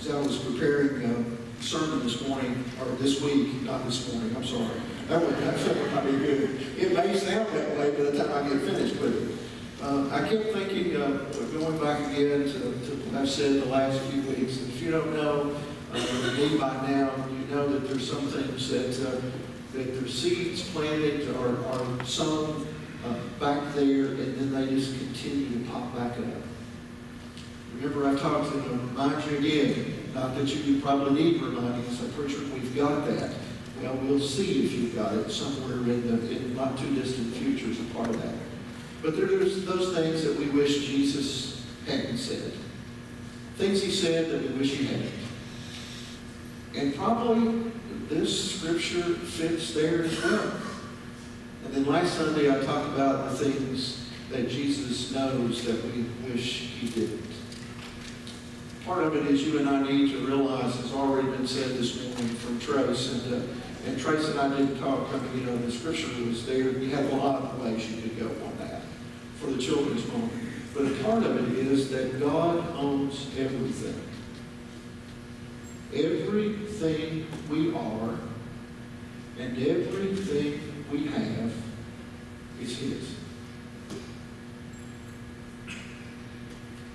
As I was preparing the sermon this morning, or this week, not this morning, I'm sorry. That would not be good. It may sound that way by the time I get finished with it. I kept thinking, going back again to what I've said the last few weeks. If you don't know me by now, you know that there's some things that there's seeds planted or sown back there, and then they just continue to pop back up. Remember, I talked to remind you again, not that you probably need reminding as a preacher, we've got that. Well, we'll see if you've got it somewhere in the not too distant future as a part of that. But there's those things that we wish Jesus hadn't said. Things he said that we wish he hadn't. And probably this scripture fits there as well. And then last Sunday I talked about the things that Jesus knows that we wish he didn't. Part of it is you and I need to realize, has already been said this morning from Trace, and Trace and I didn't talk. I mean, the scripture was there. We have a lot of ways you could go on that for the children's moment. But a part of it is that God owns everything. Everything we are and everything we have is his.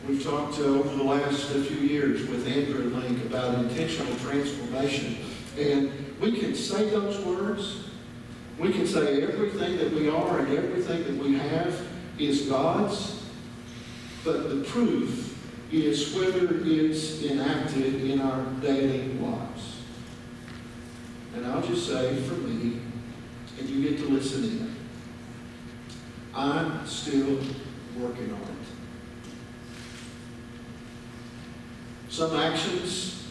We've talked over the last few years with Andrew and Link about intentional transformation. And we can say those words. We can say everything that we are and everything that we have is God's. But the proof is whether it's enacted in our daily lives. And I'll just say for me, and you get to listen in, I'm still working on it. Some actions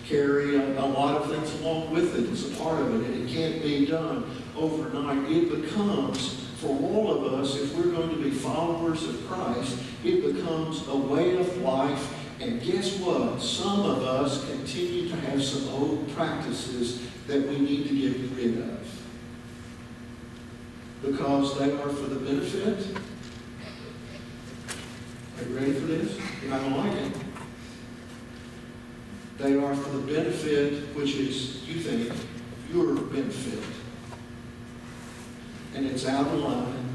carry a lot of things along with it as a part of it, and it can't be done overnight. It becomes, for all of us, if we're going to be followers of Christ, it becomes a way of life. And guess what? Some of us continue to have some old practices that we need to get rid of, because they are for the benefit. Are you ready for this? You're not going to like it. They are for the benefit, which is, you think, your benefit. And it's out of line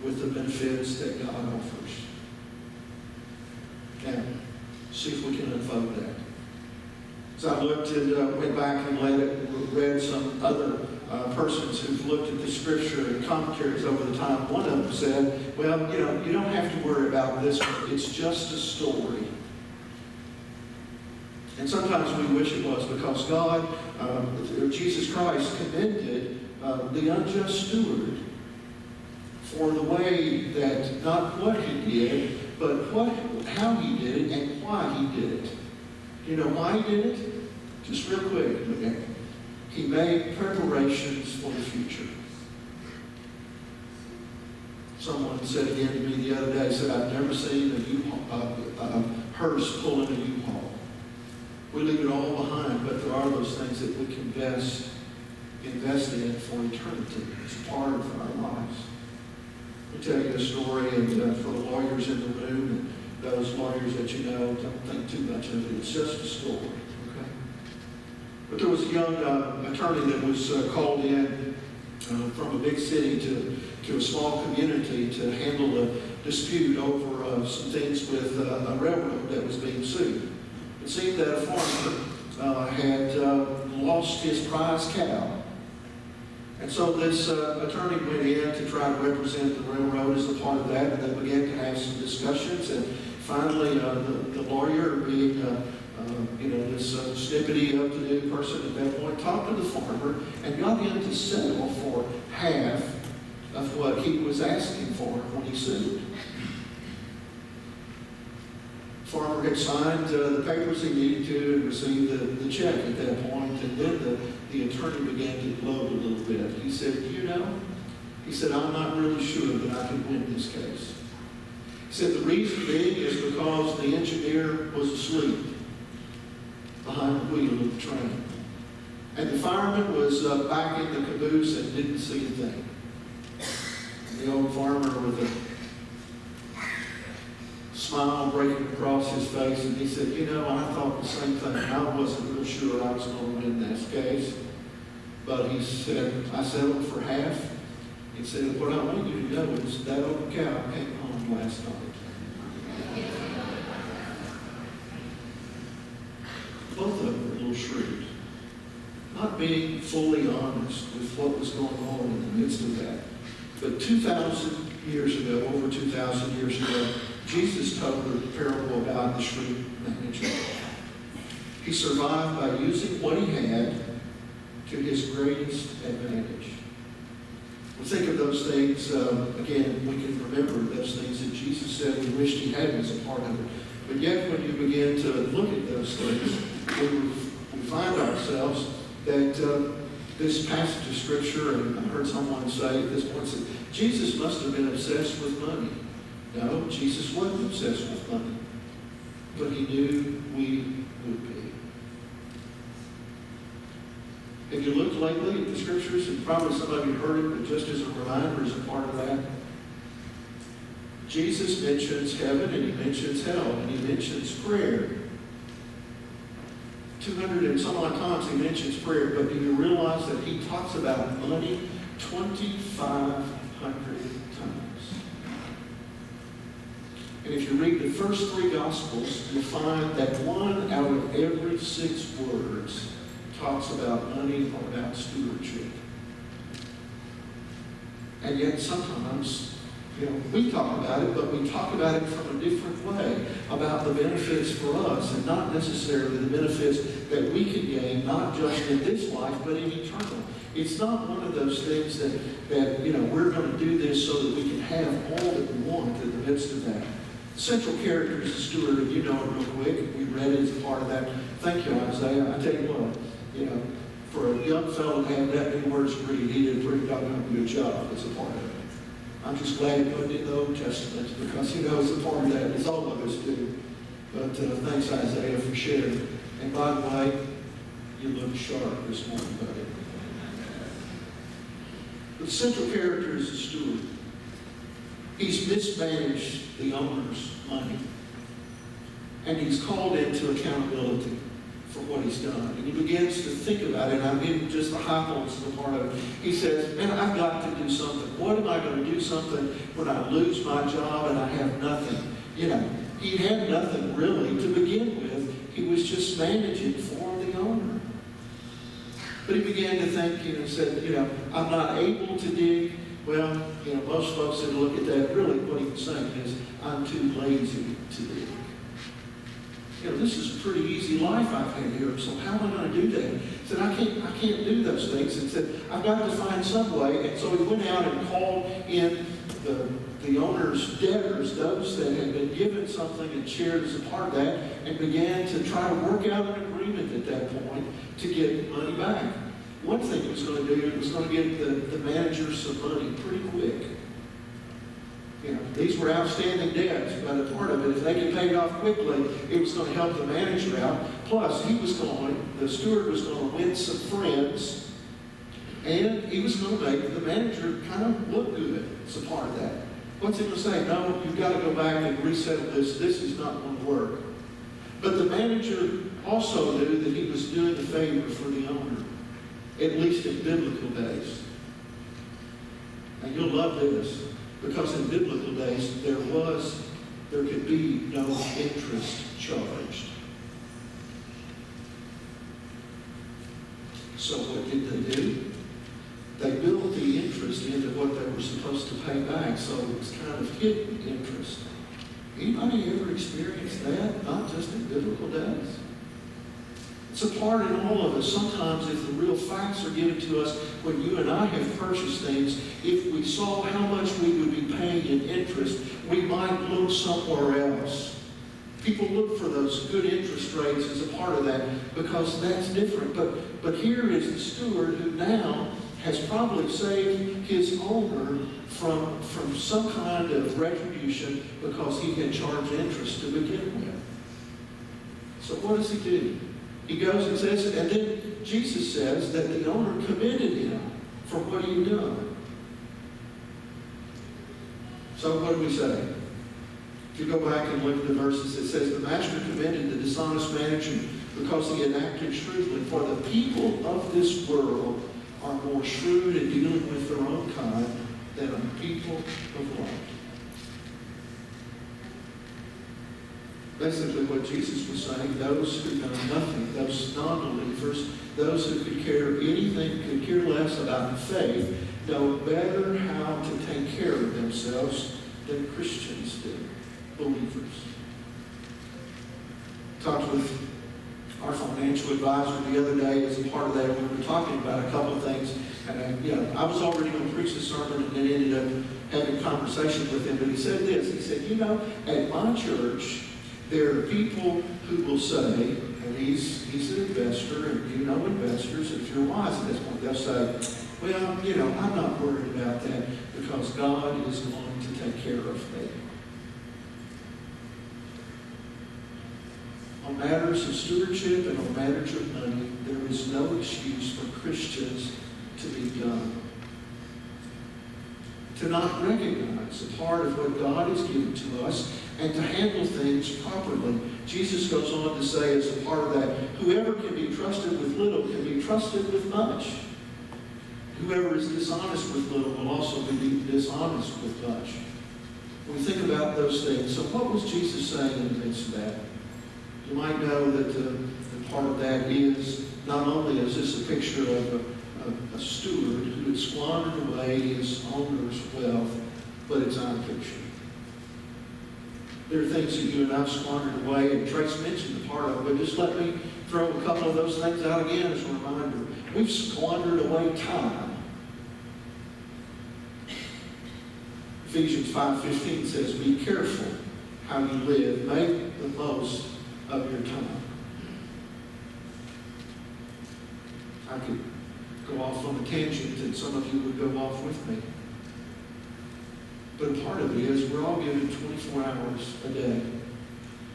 with the benefits that God offers. Now, see if we can unfold that. So I looked and went back and read some other persons who've looked at the scripture and commentaries over the time. One of them said, well, you don't have to worry about this one. It's just a story. And sometimes we wish it was, because God, Jesus Christ, commended the unjust steward for the way that, not what he did, but how he did it and why he did it. You know why he did it? Just real quick, okay? He made preparations for the future. Someone said again to me the other day, said, I've never seen a hearse pulling a U-Haul. We leave it all behind, but there are those things that we can invest in for eternity. It's part of our lives. Let me tell you a story, and for the lawyers in the room, and those lawyers that you know, don't think too much of it. It's just a story, okay? But there was a young attorney that was called in from a big city to a small community to handle a dispute over some things with a railroad that was being sued. It seemed that a farmer had lost his prize cow. And so this attorney went in to try to represent the railroad as a part of that, and they began to have some discussions. And finally, the lawyer, being this snippety, up-to-date person at that point, talked to the farmer and got him to settle for half of what he was asking for when he sued. Farmer had signed the papers he needed to and received the check at that point, and then the attorney began to gloat a little bit. He said, he said, I'm not really sure that I can win this case. He said, the reason being is because the engineer was asleep behind the wheel of the train. And the fireman was back in the caboose and didn't see a thing. And the old farmer with a smile breaking across his face, and he said, you know, I thought the same thing. I wasn't real sure I was going to win this case. But he said, I settled for half. He said, what I want you to know is that old cow came home last night. Both of them were a little shrewd. Not being fully honest with what was going on in the midst of that. But 2,000 years ago, over 2,000 years ago, Jesus told the parable about the shrewd manager. He survived by using what he had to his greatest advantage. We think of those things, again, we can remember those things that Jesus said we wished he had as a part of it. But yet when you begin to look at those things, we find ourselves that this passage of Scripture, and I heard someone say at this point, said, Jesus must have been obsessed with money. No, Jesus wasn't obsessed with money. But he knew we would be. Have you looked lately at the Scriptures? And probably some of you heard it, but just as a reminder, as a part of that, Jesus mentions heaven, and he mentions hell, and he mentions prayer. 200 and some odd times he mentions prayer, but do you realize that he talks about money 2,500 times? And if you read the first 3 Gospels, you'll find that 1 out of every 6 words talks about money or about stewardship. And yet sometimes, we talk about it, but we talk about it from a different way, about the benefits for us, and not necessarily the benefits that we can gain, not just in this life, but in eternal. It's not one of those things that we're going to do this so that we can have all that we want in the midst of that. Central character is the steward, and you know it real quick. We read it as a part of that. Thank you, Isaiah. I tell you what, for a young fellow to have that many words to read, he did a pretty doggone good job as a part of it. I'm just glad he put it in the Old Testament because, it's a part of that, as all of us do. But thanks, Isaiah, for sharing. And by the way, you look sharp this morning, buddy. The central character is the steward. He's mismanaged the owner's money. And he's called into accountability for what he's done. And he begins to think about it. And I'm getting just the high points of the part of it. He says, man, I've got to do something. What am I going to do something when I lose my job and I have nothing? He had nothing really to begin with. He was just managing for the owner. But he began to think, and said, I'm not able to dig. Well, most folks that look at that, really what he was saying is, I'm too lazy to dig. This is a pretty easy life I've had here, so how am I going to do that? He said, I can't do those things. And said, I've got to find some way. And so he went out and called in the owner's debtors, those that had been given something and shared as a part of that, and began to try to work out an agreement at that point to get money back. One thing he was going to do, it was going to get the manager some money pretty quick. These were outstanding debts, but a part of it, if they get paid off quickly, it was going to help the manager out. Plus, the steward was going to win some friends, and he was going to make the manager kind of look good as a part of that. What's he going to say? No, you've got to go back and resettle this. This is not going to work. But the manager also knew that he was doing a favor for the owner, at least in biblical days. And you'll love this. Because in biblical days, there could be no interest charged. So what did they do? They built the interest into what they were supposed to pay back, so it was kind of hidden interest. Anybody ever experienced that? Not just in biblical days? It's a part in all of us. Sometimes if the real facts are given to us when you and I have purchased things, if we saw how much we would be paying in interest, we might look somewhere else. People look for those good interest rates as a part of that because that's different. But here is the steward who now has probably saved his owner from some kind of retribution because he had charged interest to begin with. So what does he do? He goes and says, and then Jesus says that the owner commended him for what he had done. So what do we say? If If you go back and look at the verses, it says, the master commended the dishonest manager because he had acted shrewdly. For the people of this world are more shrewd in dealing with their own kind than the people of light. Basically what Jesus was saying, those who know nothing, those non-believers, those who could care anything, could care less about faith, know better how to take care of themselves than Christians do, believers. Talked with our financial advisor the other day. As a part of that, we were talking about a couple of things. And I was already going to preach the sermon and then ended up having a conversation with him. But he said this. He said, at my church, there are people who will say, and he's an investor, and investors, if you're wise at this point, they'll say, well, I'm not worried about that because God is going to take care of me. On matters of stewardship and on matters of money, there is no excuse for Christians to be dumb. To not recognize a part of what God has given to us and to handle things properly. Jesus goes on to say as a part of that, whoever can be trusted with little can be trusted with much. Whoever is dishonest with little will also be dishonest with much. When we think about those things, so what was Jesus saying in the midst of that? You might know that the part of that is, not only is this a picture of a steward who had squandered away his owner's wealth, but it's our picture. There are things that you and I have squandered away, and Trace mentioned a part of it, but just let me throw a couple of those things out again as a reminder. We've squandered away time. Ephesians 5:15 says, be careful how you live. Make the most of your time. I could go off on a tangent and some of you would go off with me. But a part of it is we're all given 24 hours a day.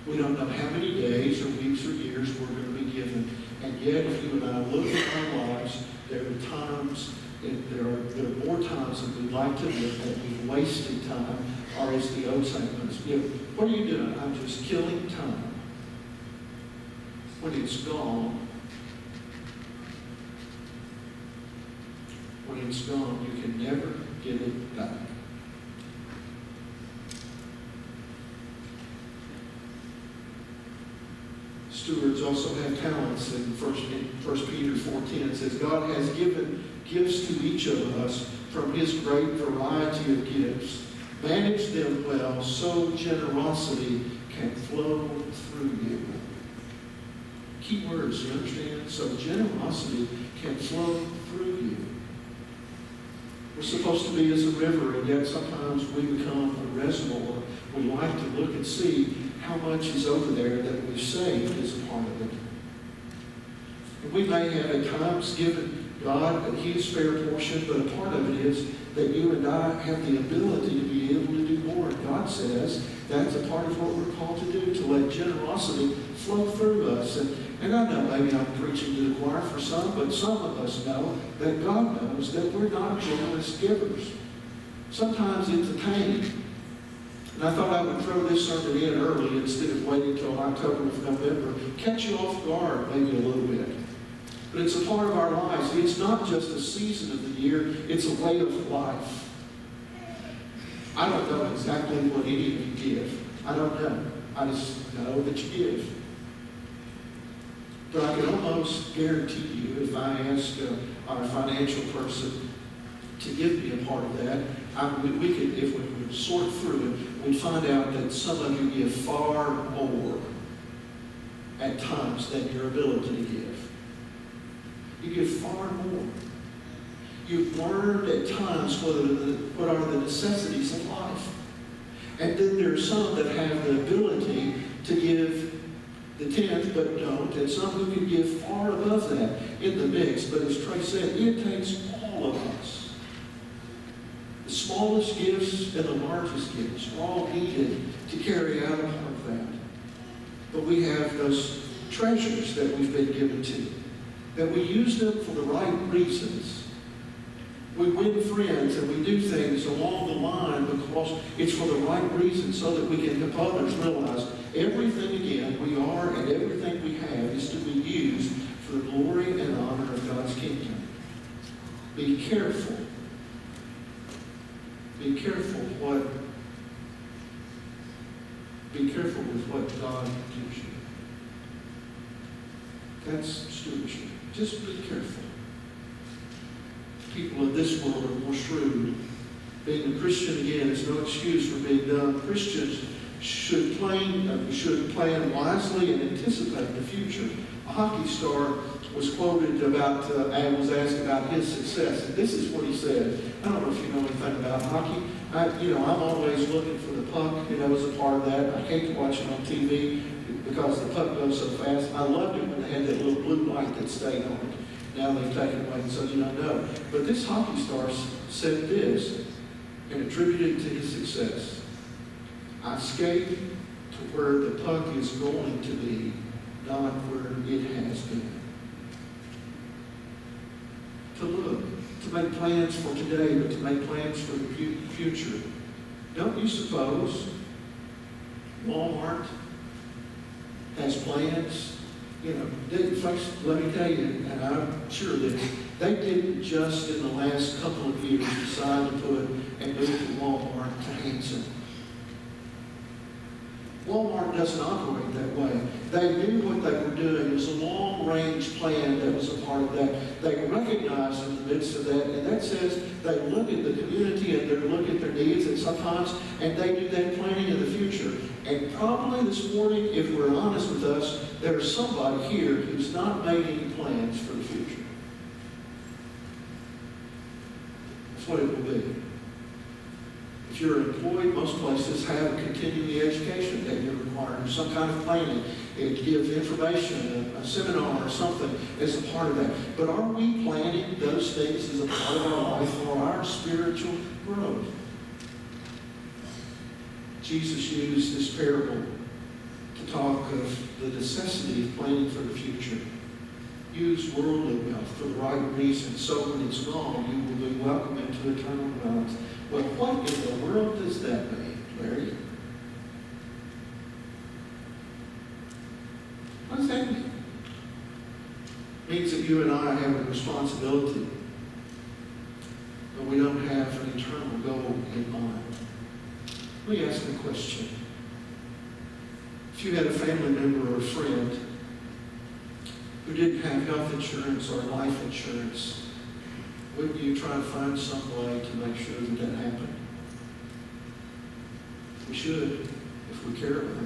We don't know how many days or weeks or years we're going to be given. And yet, if you and I look at our lives, there are times, there are more times that we'd like to live that we've wasted time, or as the old saying was, what are you doing? I'm just killing time. When it's gone, you can never get it back. Stewards also have talents. In 1 Peter 4:10 it says, God has given gifts to each of us from his great variety of gifts. Manage them well so generosity can flow through you. Key words, you understand? So generosity can flow through you. We're supposed to be as a river, and yet sometimes we become a reservoir. We like to look and see how much is over there that we've saved as a part of it. And we may have at times given God his fair portion, but a part of it is that you and I have the ability to be able to do more. God says that's a part of what we're called to do, to let generosity flow through us. And I know maybe I'm preaching to the choir for some, but some of us know that God knows that we're not generous givers. Sometimes it's attaining. And I thought I would throw this sermon in early instead of waiting until October or November. Catch you off guard maybe a little bit. But it's a part of our lives. It's not just a season of the year, it's a way of life. I don't know exactly what any of you give. I don't know. I just know that you give. But I can almost guarantee you, if I ask our financial person to give me a part of that, we could, if we would sort through it, we'd find out that some of you give far more at times than your ability to give. You give far more. You've learned at times what are the necessities of life. And then there are some that have the ability to give the 10th, but don't, and some who can give far above that in the mix. But as Trey said, it takes all of us. The smallest gifts and the largest gifts are all needed to carry out a part of that. But we have those treasures that we've been given to, that we use them for the right reasons. We win friends and we do things along the line because it's for the right reason, so that we can help others realize everything again we are and everything we have is to be used for the glory and honor of God's kingdom. Be careful. Be careful with what God gives you. That's stewardship. Just be careful. People of this world are more shrewd. Being a Christian, again, is no excuse for being dumb. Christians should plan wisely and anticipate the future. A hockey star was quoted about, and was asked about his success. And this is what he said. I don't know if you know anything about hockey. I'm always looking for the puck, as a part of that. I hate to watch it on TV because the puck goes so fast. I loved it when they had that little blue light that stayed on it. Now they've taken it away, so you don't know. But this hockey star said this and attributed it to his success. I skate to where the puck is going to be, not where it has been. To look, to make plans for today, but to make plans for the future. Don't you suppose Walmart has plans? Folks, let me tell you, and I'm sure that they didn't just in the last couple of years decide to put and move from Walmart to Hanson. Walmart doesn't operate that way. They knew what they were doing. It was a long-range plan that was a part of that. They recognized in the midst of that, and that says they look at the community and they look at their needs, and sometimes, and they do that planning in the future. And probably this morning, if we're honest with us, there's somebody here who's not made any plans for the future. That's what it will be. If you're employed, most places have a continuing education that you're required, or some kind of planning. It gives information, a seminar or something as a part of that. But are we planning those things as a part of our life for our spiritual growth? Jesus used this parable to talk of the necessity of planning for the future. Use worldly wealth for the right reason, so when it's gone, you will be welcomed into eternal dwellings. Well, what in the world does that mean, Larry? What does that mean? It means that you and I have a responsibility, but we don't have an eternal goal in mind. Let me ask you a question. If you had a family member or a friend who didn't have health insurance or life insurance, wouldn't you try to find some way to make sure that that happened? We should, if we care about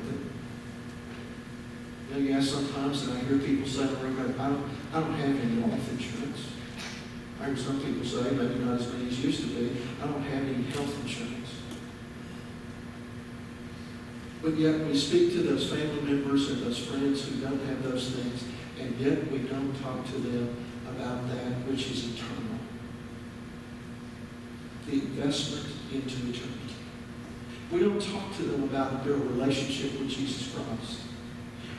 it. Yes, sometimes, and I hear people say, I don't have any life insurance. I hear some people say, maybe not as many as used to be, I don't have any health insurance. But yet we speak to those family members and those friends who don't have those things, and yet we don't talk to them about that which is eternal. The investment into eternity. We don't talk to them about their relationship with Jesus Christ.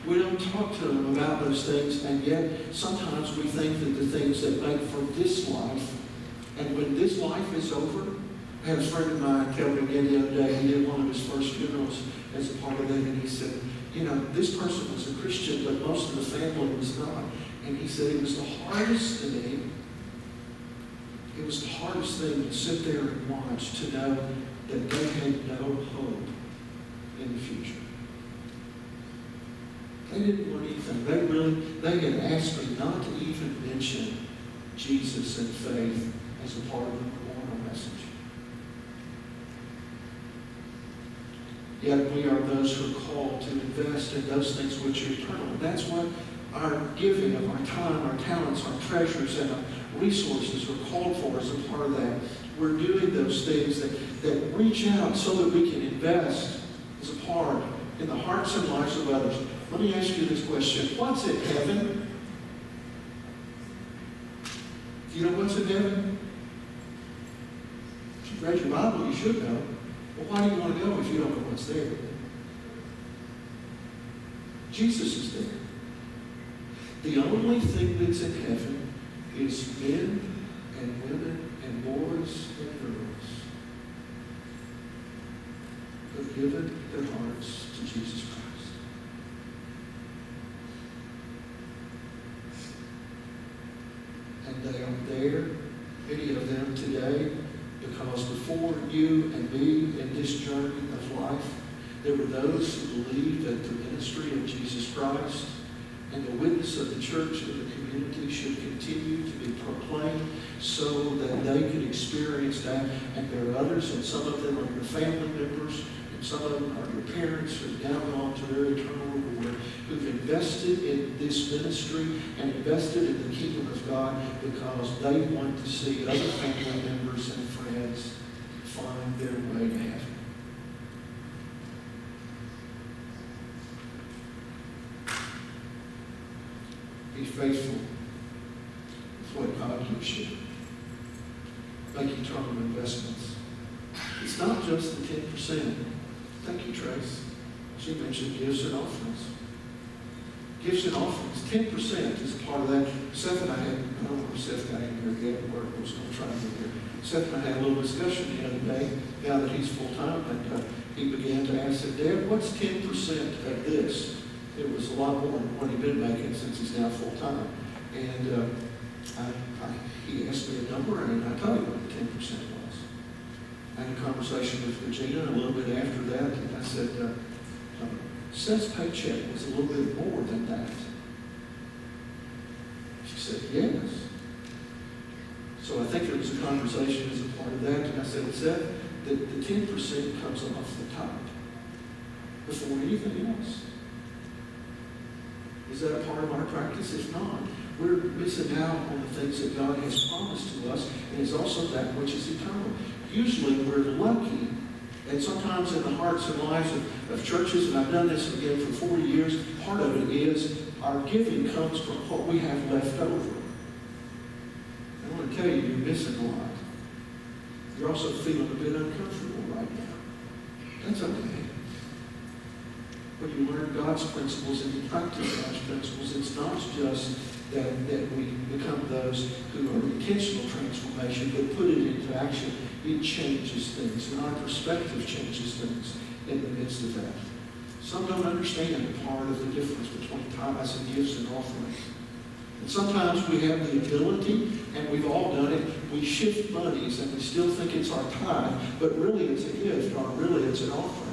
We don't talk to them about those things, and yet sometimes we think that the things that make for this life, and when this life is over, I had a friend of mine tell me again the other day, he did one of his first funerals as a part of that, and he said, this person was a Christian, but most of the family was not. And he said it was the hardest thing. It was the hardest thing to sit there and watch, to know that they had no hope in the future. They didn't want anything. They had asked me not to even mention Jesus and faith as a part of the memorial message. Yet we are those who are called to invest in those things which are eternal. That's what our giving of our time, our talents, our treasures, and our resources are called for as a part of that. We're doing those things that reach out so that we can invest as a part in the hearts and lives of others. Let me ask you this question. What's in heaven? Do you know what's in heaven? If you've read your Bible, you should know. Well, why do you want to go if you don't know what's there? Jesus is there. The only thing that's in heaven is men and women and boys and girls who have given their hearts to Jesus Christ. And they are there, many of them today, because before you and me in this journey of life, there were those who believed that the ministry of Jesus Christ and the witness of the church and the community should continue to be proclaimed so that they could experience that. And there are others, and some of them are your family members, and some of them are your parents who have now gone to their eternal reward, who've invested in this ministry and invested in the kingdom of God because they want to see other family members and friends find their way to heaven. Be faithful with what God gives you. Make eternal investments. It's not just the 10%. Thank you, Trace. She mentioned gifts and offerings. Gifts and offerings. 10% is a part of that. Seth and I don't know if Seth got in here yet, or was going to try to get here. Seth and I had a little discussion the other day, now that he's full-time, and he began to ask, Dad, what's 10% of this? It was a lot more than what he'd been making since he's now full-time. And he asked me a number, and I told him what the 10% was. I had a conversation with Regina a little bit after that, and I said, Seth's paycheck was a little bit more than that. She said, yes. So I think there was a conversation as a part of that, and I said, Seth, the 10% comes off the top before anything else. Is that a part of our practice? If not, we're missing out on the things that God has promised to us, and it's also that which is eternal. Usually we're lucky, and sometimes in the hearts and lives of churches, and I've done this again for 40 years, part of it is our giving comes from what we have left over. I want to tell you, you're missing a lot. You're also feeling a bit uncomfortable right now. That's okay. When you learn God's principles and you practice God's principles, it's not just that we become those who are intentional transformation, but put it into action. It changes things, and our perspective changes things in the midst of that. Some don't understand part of the difference between tithes and gifts and offerings. And sometimes we have the ability, and we've all done it, we shift monies and we still think it's our tithe, but really it's a gift, or really it's an offering.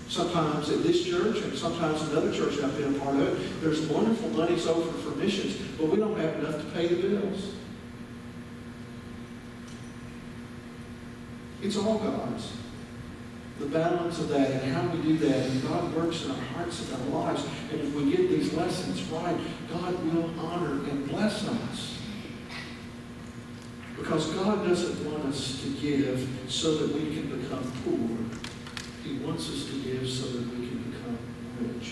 Sometimes at this church, and sometimes another church I've been a part of, there's wonderful monies over for missions, but we don't have enough to pay the bills. It's all God's. The balance of that and how we do that, and God works in our hearts and our lives. And if we get these lessons right, God will honor and bless us. Because God doesn't want us to give so that we can become poor. He wants us to give so that we can become rich.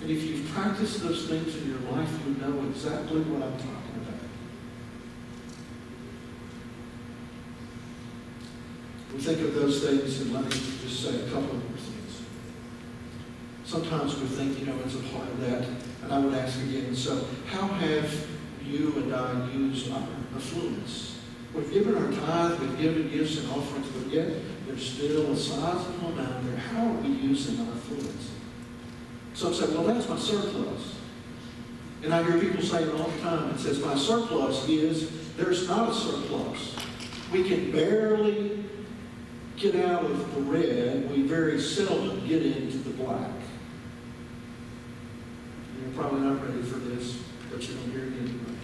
And if you've practiced those things in your life, you know exactly what I'm talking about. We think of those things, and let me just say a couple of more things. Sometimes we think, it's a part of that. And I would ask again, so how have you and I used our affluence? We've given our tithe, we've given gifts and offerings, but yet there's still a sizable amount there. How are we using our affluence? Some say, well, that's my surplus. And I hear people say it all the time. It says, my surplus is, there's not a surplus. We can barely get out of the red. We very seldom get into the black. You're probably not ready for this, but you're going to hear it anyway.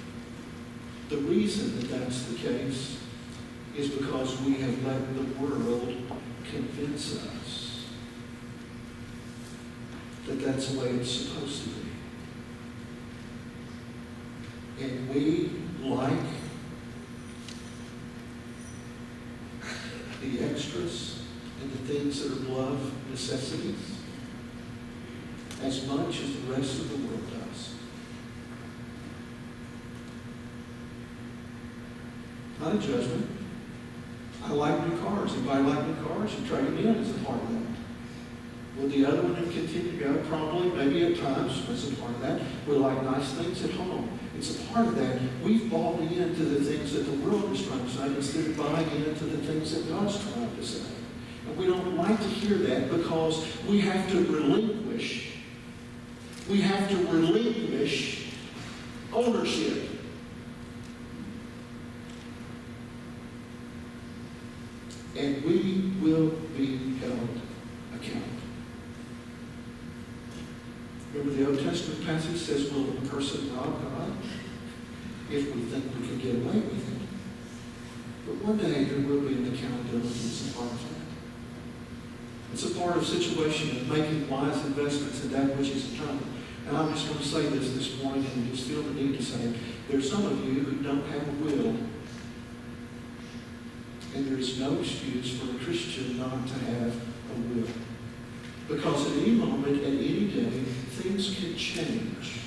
The reason that that's the case is because we have let the world convince us that that's the way it's supposed to be. And we like the extras and the things that are love necessities as much as the rest of the world does. Not a judgment. I like new cars. Anybody like new cars? You trade them in as a part of that. Will the other one continue to go? Probably, maybe at times. It's a part of that. We like nice things at home. It's a part of that. We've bought into the things that the world is trying to say instead of buying into the things that God's trying to say. And we don't like to hear that because we have to relinquish. We have to relinquish ownership. And we will be held accountable. Remember the Old Testament passage says, will a person rob God if we think we can get away with it? But one day there will be an accountability. It's a part of that. It's a part of situation of making wise investments in that which is eternal. And I'm just going to say this morning, and just feel the need to say it. There's some of you who don't have a will. And there's no excuse for a Christian not to have a will. Because at any moment, at any day, things can change.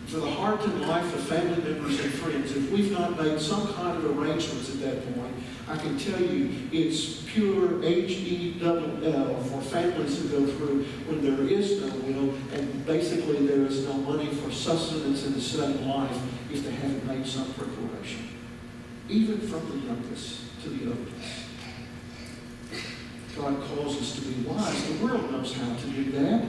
For the heart and life of family members and friends, if we've not made some kind of arrangements at that point, I can tell you it's pure H-E-double-L for families who go through when there is no will, and basically there is no money for sustenance in the sudden life if they haven't made some preparation. Even from the youngest to the oldest. God calls us to be wise. The world knows how to do that.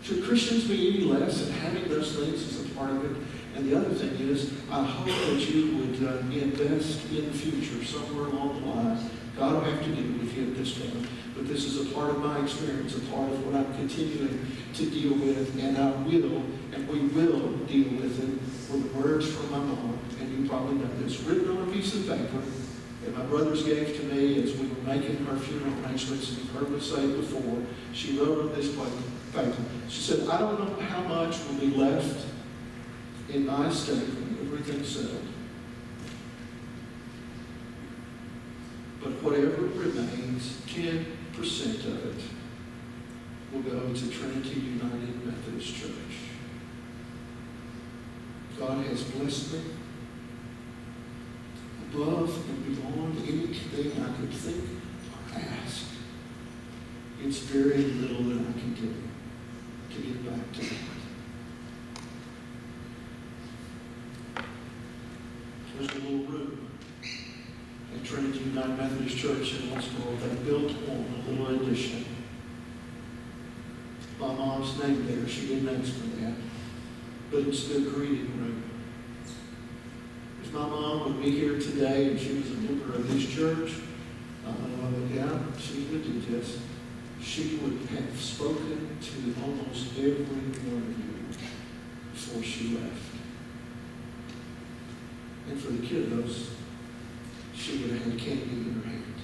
Should Christians be any less in having those things as a part of it? And the other thing is, I hope that you would invest in the future somewhere along the line. God will have to deal with you at this point. But this is a part of my experience, a part of what I'm continuing to deal with, and I will, and we will deal with it with the words from my mom. And you probably know this, written on a piece of paper that my brothers gave to me as we were making her funeral arrangements, and you've heard me say it before. She wrote on this paper. She said, I don't know how much will be left in my estate when everything's settled. But whatever remains, 10% of it will go to Trinity United Methodist Church. God has blessed me above and beyond anything I could think or ask. It's very little that I can do to get back to God. There's a little room at Trinity United Methodist Church in Westboro. They built one, a little addition. My mom's name there. She didn't ask for that. But it's the greeting room. If my mom would be here today and she was a member of this church, yeah, she would do this. She would have spoken to almost every one of you before she left. And for the kiddos, she would have had candy in her hand.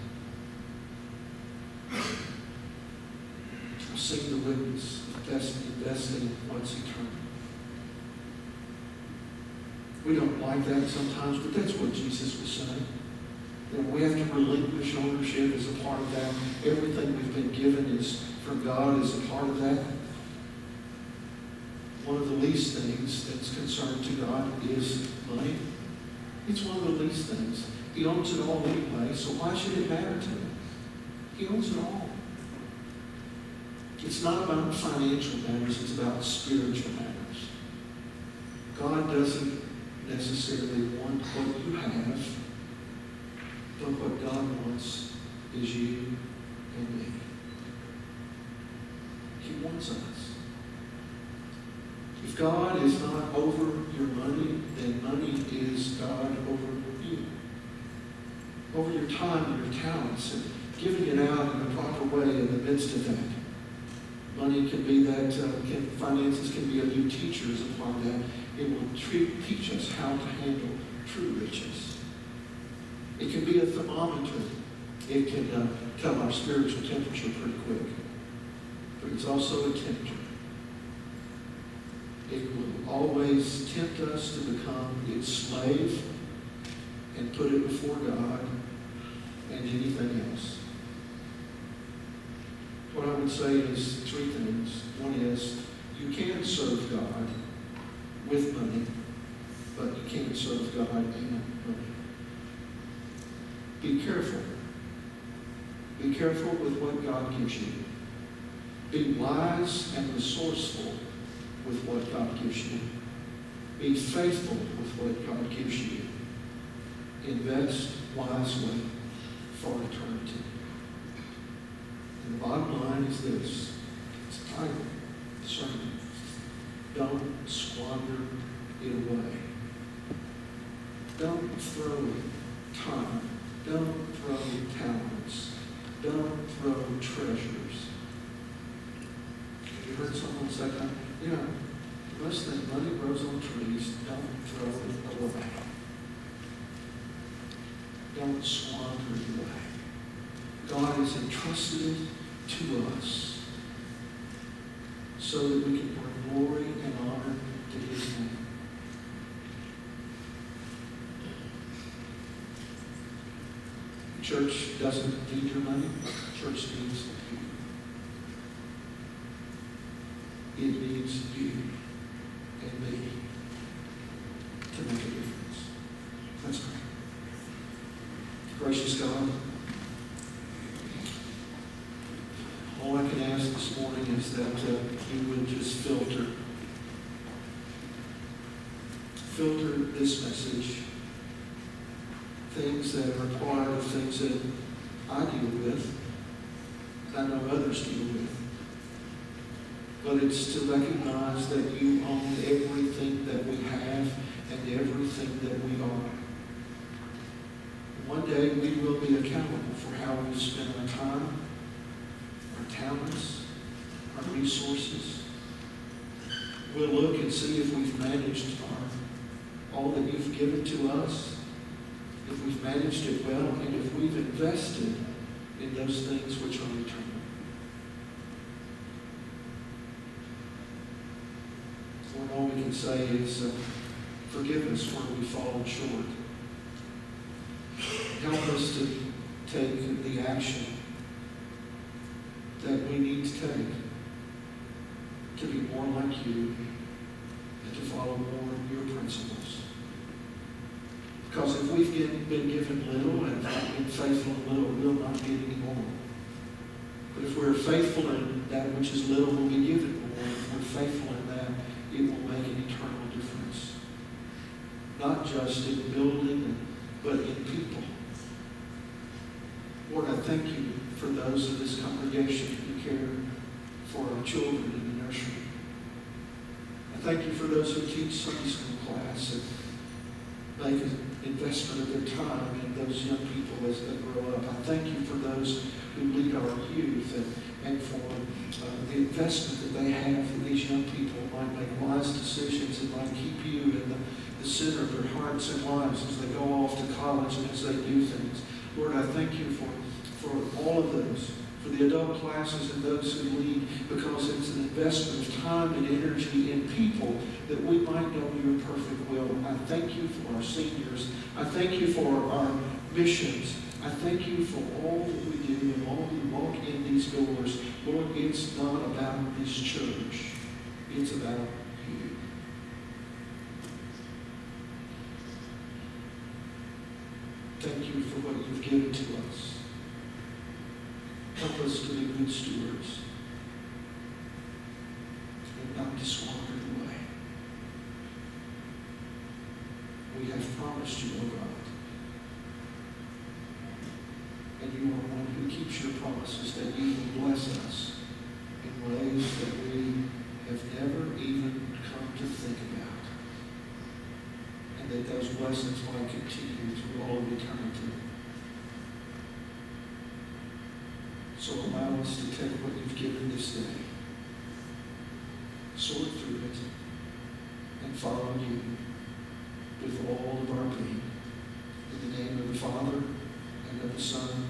I've seen the witness of investing in what's eternal. We don't like that sometimes, but that's what Jesus was saying. And we have to relinquish ownership as a part of that. Everything we've been given is from God as a part of that. One of the least things that's concerned to God is money. It's one of the least things. He owns it all anyway, so why should it matter to him? He owns it all. It's not about financial matters, it's about spiritual matters. God doesn't necessarily want what you have, but what God wants is you and me. He wants us. If God is not over your money, then money is God over you. Over your time and your talents, and giving it out in the proper way in the midst of that. Money can be that, finances can be a new teacher as a part of that. It will teach us how to handle true riches. It can be a thermometer. It can tell our spiritual temperature pretty quick. But it's also a tempter. It will always tempt us to become its slave and put it before God and anything else. What I would say is three things. One is, you can serve God with money, but you can't serve God and money. Be careful Be careful with what God gives you. Be wise and resourceful with what God gives you. Be faithful with what God gives you. Invest wisely for eternity. And the bottom line is this. It's a title, sermon. Don't squander it away. Don't throw time. Don't throw talents. Don't throw treasures. Have you heard someone say that? You know, unless the money grows on trees, don't throw it away. Don't squander it away. God has entrusted it to us so that we can bring glory and honor to His name. The church doesn't need your money. The church needs you. It needs you and me to make a difference. Let's pray. Gracious God, all I can ask this morning is that you would just filter this message, things that are part of things that I deal with, I know others deal with. But it's to recognize that you own everything that we have and everything that we are. One day we will be accountable for how we spend our time, our talents, our resources. We'll look and see if we've managed all that you've given to us, if we've managed it well, and if we've invested in those things which are eternal. Lord, all we can say is forgive us where we've fallen short. Help us to take the action that we need to take to be more like you and to follow more of your principles. Because if we've been given little and not been faithful in little, we'll not get any more. But if we're faithful in that which is little, we'll be given more. If we're faithful in that, it will make an eternal difference. Not just in building, but in people. Lord, I thank you for those of this congregation who care for our children in the nursery. I thank you for those who teach Sunday school class and make an investment of their time in those young people as they grow up. I thank you for those who lead our youth and for the investment that they have in these young people might make wise decisions and might keep you in the center of their hearts and lives as they go off to college and as they do things. Lord, I thank you for all of those, for the adult classes and those who lead, because it's an investment of time and energy in people that we might know your perfect will. I thank you for our seniors. I thank you for our missions. I thank you for all that we do and all who walk in these doors. Lord, it's not about this church. It's about you. Thank you for what you've given to us. Help us to be good stewards and not to squander it away. We have promised you, O God, and you are one who keeps your promises, that you will bless us in ways that we have never even come to think about, and that those blessings might continue through all of eternity. So allow us to take what you've given this day, sort through it, and follow you with all of our being. In the name of the Father, and of the Son,